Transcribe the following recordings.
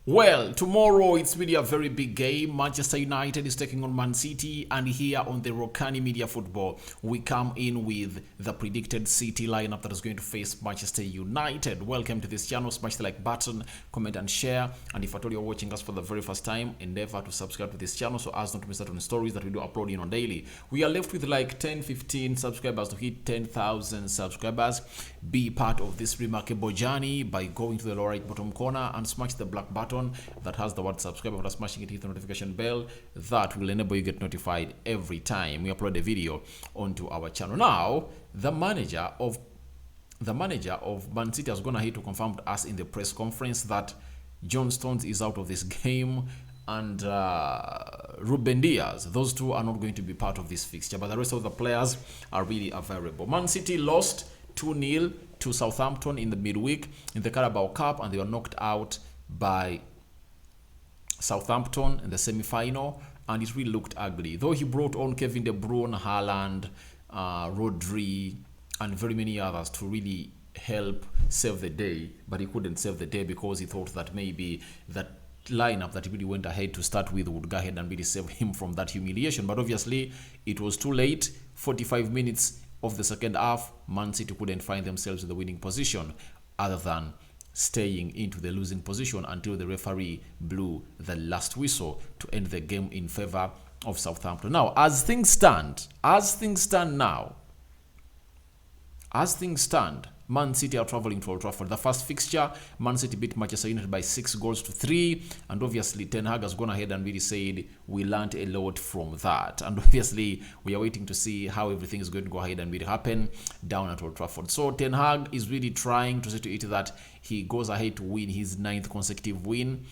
Well, tomorrow it's really a very big game. Manchester United is taking on Man City, and here on the Rokani Media Football, we come in with the predicted City lineup that is going to face Manchester United. Welcome to this channel. Smash the like button, comment and share. And if at all you're watching us for the very first time, endeavor to subscribe to this channel so as not to miss out on the stories that we do uploading on daily. We are left with like 10-15 subscribers to hit 10,000 subscribers. Be part of this remarkable journey by going to the lower right bottom corner and smash the black button that has the word subscribe. After smashing it, hit the notification bell. That will enable you get notified every time we upload a video onto our channel. Now, the manager of Man City has gone ahead to confirm to us in the press conference that John Stones is out of this game, and Ruben Diaz, those two are not going to be part of this fixture, but the rest of the players are really available. Man City lost 2-0 to Southampton in the midweek in the Carabao Cup, and they were knocked out by Southampton in the semi-final, and it really looked ugly. Though he brought on Kevin De Bruyne, Haaland, Rodri, and very many others to really help save the day, but he couldn't save the day because he thought that maybe that lineup that he really went ahead to start with would go ahead and really save him from that humiliation. But obviously, it was too late. 45 minutes of the second half, Man City couldn't find themselves in the winning position other than staying into the losing position until the referee blew the last whistle to end the game in favor of Southampton. Now, as things stand now, Man City are traveling to Old Trafford. The first fixture, Man City beat Manchester United by 6-3, and obviously Ten Hag has gone ahead and really said we learned a lot from that. And obviously we are waiting to see how everything is going to go ahead and really happen down at Old Trafford. So Ten Hag is really trying to see to it that he goes ahead to win his 9th consecutive win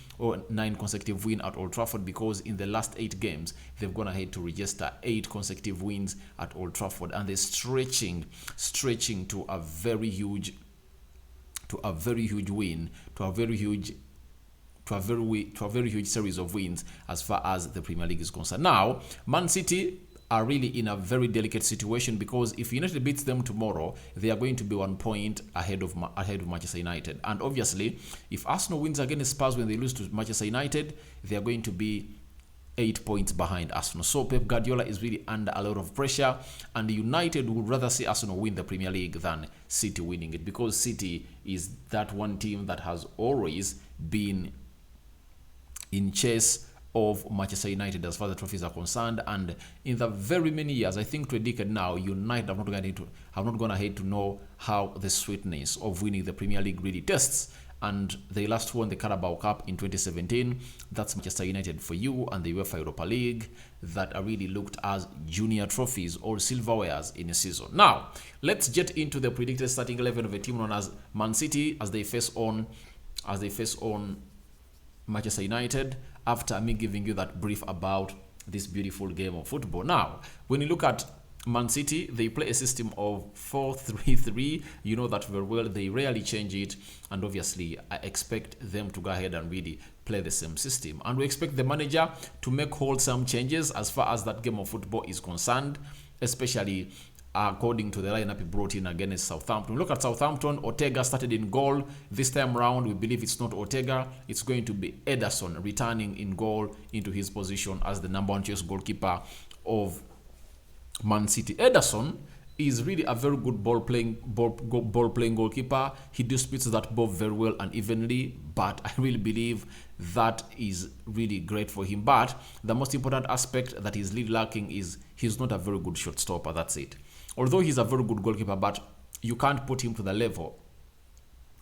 at Old Trafford, because in the last 8 games they've gone ahead to register 8 consecutive wins at Old Trafford, and they're stretching to a very huge win, to a very huge series of wins as far as the Premier League is concerned. Now, Man City are really in a very delicate situation, because if United beats them tomorrow, they are going to be 1 point ahead of Manchester United. And obviously, if Arsenal wins against Spurs when they lose to Manchester United, they are going to be 8 points behind Arsenal. So Pep Guardiola is really under a lot of pressure, and United would rather see Arsenal win the Premier League than City winning it, because City is that one team that has always been in chase of Manchester United as far as the trophies are concerned. And in the very many years, I think to a decade now, United have not gone ahead to know how the sweetness of winning the Premier League really tastes. And they last won the Carabao Cup in 2017. That's Manchester United for you, and the UEFA Europa League that are really looked as junior trophies or silverwares in a season. Now, let's get into the predicted starting 11 of a team known as Man City as they face on Manchester United, after me giving you that brief about this beautiful game of football. Now, when you look at Man City, they play a system of 4-3-3. You know that very well. They rarely change it, and obviously I expect them to go ahead and really play the same system. And we expect the manager to make wholesome changes as far as that game of football is concerned, especially according to the lineup he brought in against Southampton. Look at Southampton. Ortega started in goal. This time round, we believe it's not Ortega. It's going to be Ederson returning in goal into his position as the number 1 choice goalkeeper of Man City. Ederson is really a very good ball playing goalkeeper. He distributes that ball very well and evenly, but I really believe that is really great for him. But the most important aspect that he's really lacking is he's not a very good shot stopper. That's it. Although he's a very good goalkeeper, but you can't put him to the level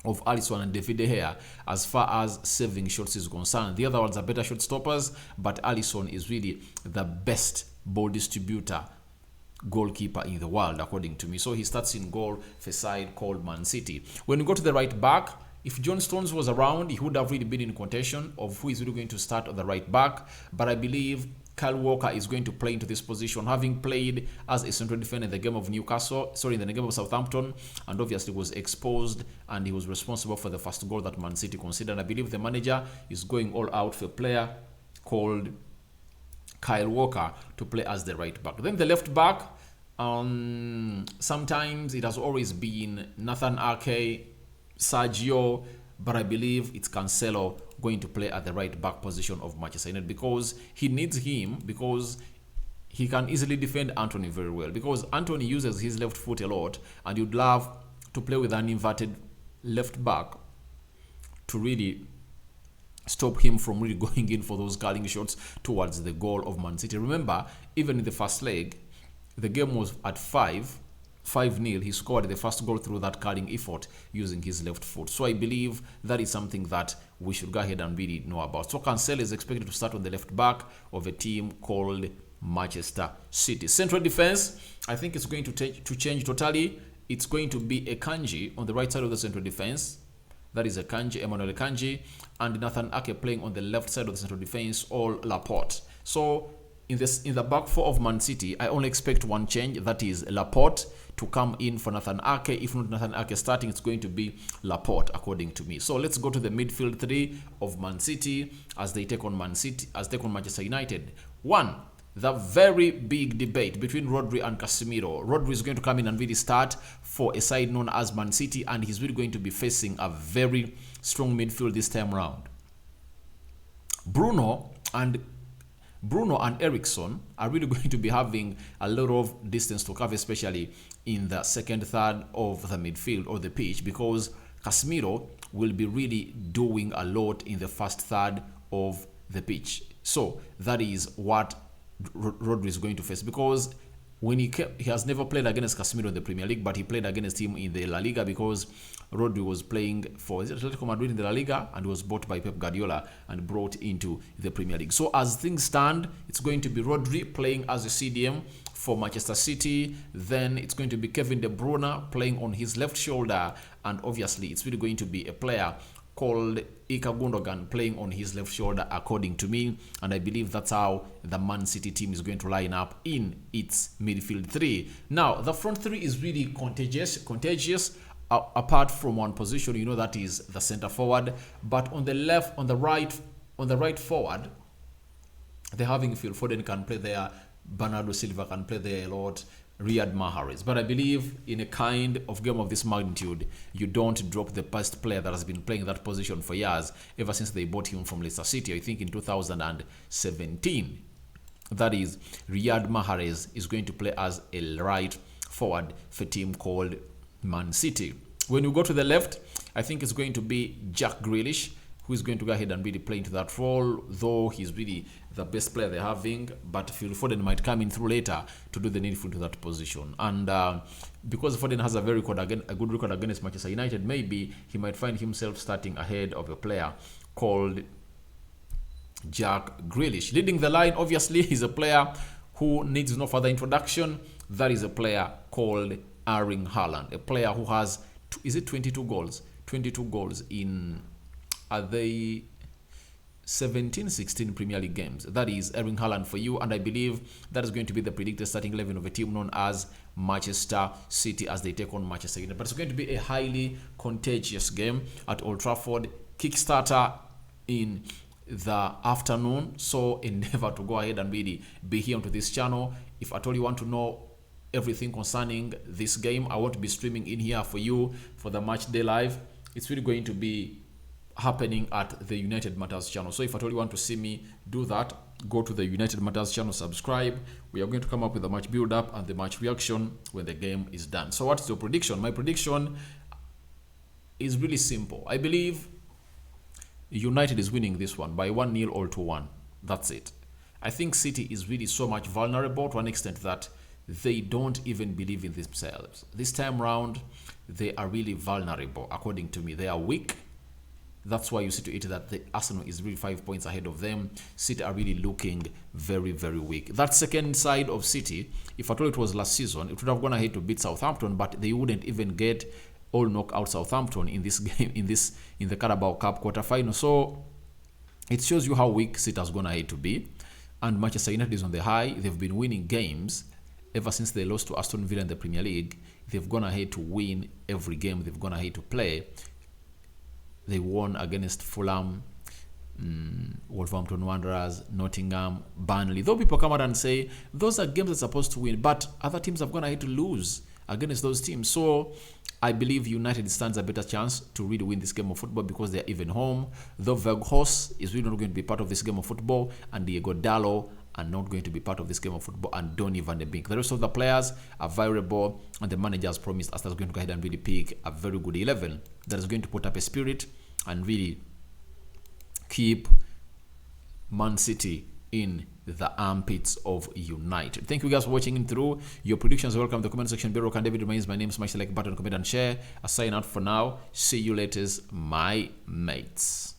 of Alisson and David De Gea as far as saving shots is concerned. The other ones are better shot stoppers, but Alisson is really the best ball distributor goalkeeper in the world, according to me. So he starts in goal for a side called Man City. When you go to the right back, if John Stones was around, he would have really been in contention of who is really going to start at the right back. But I believe Kyle Walker is going to play into this position, having played as a central defender in the game of in the game of Southampton, and obviously was exposed, and he was responsible for the first goal that Man City considered. I believe the manager is going all out for a player called Kyle Walker to play as the right back. Then the left back, sometimes it has always been Nathan Ake, Sergio, but I believe it's Cancelo going to play at the right back position of Manchester United, because he needs him, because he can easily defend Anthony very well, because Anthony uses his left foot a lot, and you'd love to play with an inverted left back to really stop him from really going in for those curling shots towards the goal of Man City. Remember, even in the first leg, the game was at 5-0. He scored the first goal through that curling effort using his left foot. So I believe that is something that we should go ahead and really know about. So Cancelo is expected to start on the left back of a team called Manchester City. Central defense, I think it's going to change totally. It's going to be a Kanji on the right side of the central defense. That is a Kanji, Emmanuel Kanji, and Nathan Ake playing on the left side of the central defense, or Laporte. So in the back four of Man City, I only expect one change. That is Laporte to come in for Nathan Ake. If not Nathan Ake starting, it's going to be Laporte, according to me. So let's go to the midfield three of Man City as they take on Manchester United. One, the very big debate between Rodri and Casemiro. Rodri is going to come in and really start for a side known as Man City, and he's really going to be facing a very strong midfield this time around. Bruno and Eriksson are really going to be having a lot of distance to cover, especially in the second third of the midfield or the pitch, because Casemiro will be really doing a lot in the first third of the pitch. So that is what Rodri is going to face, because when he has never played against Casemiro in the Premier League, but he played against him in the La Liga, because Rodri was playing for Atletico Madrid in the La Liga and was bought by Pep Guardiola and brought into the Premier League. So as things stand, it's going to be Rodri playing as a CDM for Manchester City. Then it's going to be Kevin De Bruyne playing on his left shoulder, and obviously it's really going to be a player called Ilkay Gundogan playing on his left shoulder, according to me. And I believe that's how the Man City team is going to line up in its midfield three. Now, the front three is really contagious. Apart from one position, that is the center forward. But on the right forward, they're having Phil Foden can play there, Bernardo Silva can play there a lot, Riyad Mahrez. But I believe in a kind of game of this magnitude, you don't drop the best player that has been playing that position for years, ever since they bought him from Leicester City, I think in 2017. That is, Riyad Mahrez is going to play as a right forward for a team called Man City. When you go to the left, I think it's going to be Jack Grealish, who is going to go ahead and really play into that role, though he's really the best player they're having. But Phil Foden might come in through later to do the needful to that position. And because Foden has a good record against Manchester United, maybe he might find himself starting ahead of a player called Jack Grealish. Leading the line, obviously, is a player who needs no further introduction. That is a player called Erling Haaland, a player who has, 22 goals? 22 goals in the 17-16 Premier League games. That is Erling Haaland for you, and I believe that is going to be the predicted starting 11 of a team known as Manchester City as they take on Manchester United. But it's going to be a highly contagious game at Old Trafford. Kickstarter in the afternoon, so endeavor to go ahead and really be here onto this channel. If at all you want to know everything concerning this game, I won't be streaming in here for you for the match day live. It's really going to be happening at the United Matters channel. So if at all you want to see me do that, go to the United Matters channel, subscribe. We are going to come up with the match build up and the match reaction when the game is done. So what's your prediction? My prediction is really simple. I believe United is winning this one by 1-0 or 2-1. That's it. I think City is really so much vulnerable to an extent that they don't even believe in themselves. This time round, they are really vulnerable, according to me. They are weak. That's why you see to it that the Arsenal is really 5 points ahead of them. City are really looking very, very weak. That second side of City, if at all it was last season, it would have gone ahead to beat Southampton, but they wouldn't even get all knock out Southampton in this game, in the Carabao Cup quarterfinal. So it shows you how weak City has gone ahead to be. And Manchester United is on the high. They've been winning games ever since they lost to Aston Villa in the Premier League. They've gone ahead to win every game they've gone ahead to play. They won against Fulham, Wolverhampton Wanderers, Nottingham, Burnley. Though people come out and say those are games they're supposed to win, but other teams have gone ahead to lose against those teams. So I believe United stands a better chance to really win this game of football because they're even home. Though Veghorst is really not going to be part of this game of football, and Diego Dallo are not going to be part of this game of football, and Donny van de Beek. The rest of the players are variable, and the manager has promised us that's going to go ahead and really pick a very good 11 that is going to put up a spirit and really keep Man City in the armpits of United. Thank you guys for watching through. Your predictions are welcome in the comment section below. Rokani David remains my name. Smash the like button, comment and share. I sign out for now. See you later, my mates.